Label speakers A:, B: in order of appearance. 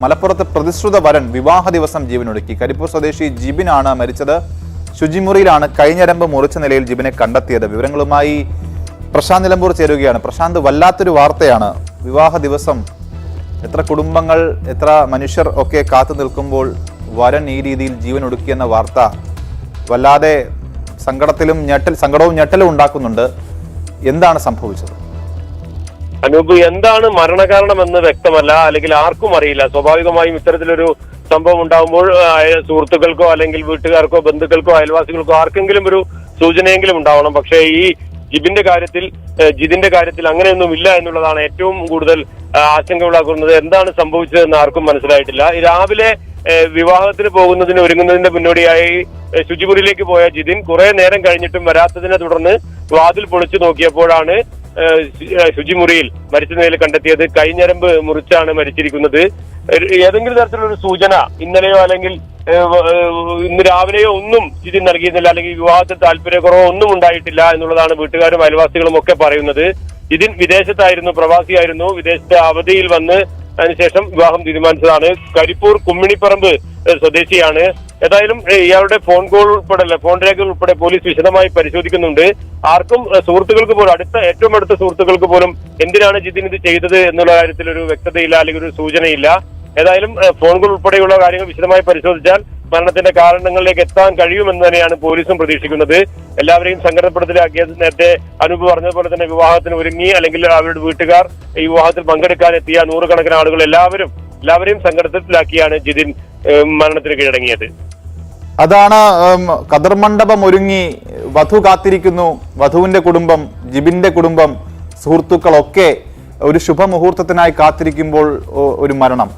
A: മലപ്പുറത്ത് പ്രതിശ്രുത വരൻ വിവാഹ ദിവസം ജീവനൊടുക്കി. കരിപ്പൂർ സ്വദേശി ജിബിനാണ് മരിച്ചത്. ശുചിമുറിയിലാണ് കൈഞ്ഞരമ്പ് മുറിച്ച നിലയിൽ ജിബിനെ കണ്ടെത്തിയത്. വിവരങ്ങളുമായി പ്രശാന്ത് നിലമ്പൂർ ചേരുകയാണ്. പ്രശാന്ത്, വല്ലാത്തൊരു വാർത്തയാണ്. വിവാഹ ദിവസം എത്ര കുടുംബങ്ങൾ, എത്ര മനുഷ്യർ ഒക്കെ കാത്തു നിൽക്കുമ്പോൾ വരൻ ഈ രീതിയിൽ ജീവൻ ഒടുക്കിയെന്ന വാർത്ത വല്ലാതെ സങ്കടവും ഞെട്ടലും ഉണ്ടാക്കുന്നുണ്ട്. എന്താണ് സംഭവിച്ചത്?
B: അനൂപ്, എന്താണ് മരണകാരണമെന്ന് വ്യക്തമല്ല, അല്ലെങ്കിൽ ആർക്കും അറിയില്ല. സ്വാഭാവികമായും ഇത്തരത്തിലൊരു സംഭവം ഉണ്ടാകുമ്പോൾ സുഹൃത്തുക്കൾക്കോ അല്ലെങ്കിൽ വീട്ടുകാർക്കോ ബന്ധുക്കൾക്കോ അയൽവാസികൾക്കോ ആർക്കെങ്കിലും ഒരു സൂചനയെങ്കിലും ഉണ്ടാവണം. പക്ഷേ ഈ ജിതിന്റെ കാര്യത്തിൽ അങ്ങനെയൊന്നും ഇല്ല എന്നുള്ളതാണ് ഏറ്റവും കൂടുതൽ ആശങ്ക ഉണ്ടാക്കുന്നത്. എന്താണ് സംഭവിച്ചതെന്ന് ആർക്കും മനസ്സിലായിട്ടില്ല. രാവിലെ വിവാഹത്തിന് ഒരുങ്ങുന്നതിന്റെ മുന്നോടിയായി ശുചിമുറിയിലേക്ക് പോയ ജിതിൻ കുറെ നേരം കഴിഞ്ഞിട്ടും വരാത്തതിനെ തുടർന്ന് വാതിൽ പൊളിച്ചു നോക്കിയപ്പോഴാണ് ശുചിമുറിയിൽ മരിച്ച നിലയിൽ കണ്ടെത്തിയത്. കൈഞ്ഞരമ്പ് മുറിച്ചാണ് മരിച്ചിരിക്കുന്നത്. ഏതെങ്കിലും തരത്തിലുള്ള ഒരു സൂചന ഇന്നലെയോ അല്ലെങ്കിൽ ഇന്ന് രാവിലെയോ ഒന്നും ജിതിൻ നൽകിയിരുന്നില്ല, അല്ലെങ്കിൽ വിവാഹത്തിൽ താല്പര്യക്കുറവോ ഒന്നും ഉണ്ടായിട്ടില്ല എന്നുള്ളതാണ് വീട്ടുകാരും അയൽവാസികളും ഒക്കെ പറയുന്നത്. ജിതിൻ വിദേശത്തായിരുന്നു, പ്രവാസിയായിരുന്നു. വിദേശത്തെ അവധിയിൽ വന്ന് അതിനുശേഷം വിവാഹം തീരുമാനിച്ചതാണ്. കരിപ്പൂർ കുമ്മിണിപ്പറമ്പ് സ്വദേശിയാണ്. ഏതായാലും ഇയാളുടെ ഫോൺ രേഖകൾ ഉൾപ്പെടെ പോലീസ് വിശദമായി പരിശോധിക്കുന്നുണ്ട്. ആർക്കും സുഹൃത്തുക്കൾക്ക് പോലും ഏറ്റവും അടുത്ത സുഹൃത്തുക്കൾക്ക് പോലും എന്തിനാണ് ജിതിൻ ഇത് ചെയ്തത് എന്നുള്ള കാര്യത്തിൽ ഒരു വ്യക്തതയില്ല, അല്ലെങ്കിൽ ഒരു സൂചനയില്ല. ഏതായാലും ഫോണുകൾ ഉൾപ്പെടെയുള്ള കാര്യങ്ങൾ വിശദമായി പരിശോധിച്ചാൽ മരണത്തിന്റെ കാരണങ്ങളിലേക്ക് എത്താൻ കഴിയുമെന്ന് തന്നെയാണ് പോലീസും പ്രതീക്ഷിക്കുന്നത്. എല്ലാവരെയും സങ്കടപ്പെടുത്തലാക്കിയത് നേരത്തെ അനൂപ് പറഞ്ഞതുപോലെ തന്നെ വിവാഹത്തിന് ഒരുങ്ങി അല്ലെങ്കിൽ അവരുടെ വീട്ടുകാർ ഈ വിവാഹത്തിൽ പങ്കെടുക്കാൻ എത്തിയ നൂറുകണക്കിന് ആളുകൾ എല്ലാവരെയും സങ്കടത്തിലാക്കിയാണ് ജിതിൻ മരണത്തിന് കീഴടങ്ങിയത്.
A: അതാണ് ഖദർ മണ്ഡപം ഒരുങ്ങി വധു കാത്തിരിക്കുന്നു. വധുവിന്റെ കുടുംബം, ജിബിന്റെ കുടുംബം, സുഹൃത്തുക്കളൊക്കെ ഒരു ശുഭമുഹൂർത്തത്തിനായി കാത്തിരിക്കുമ്പോൾ ഒരു മരണം.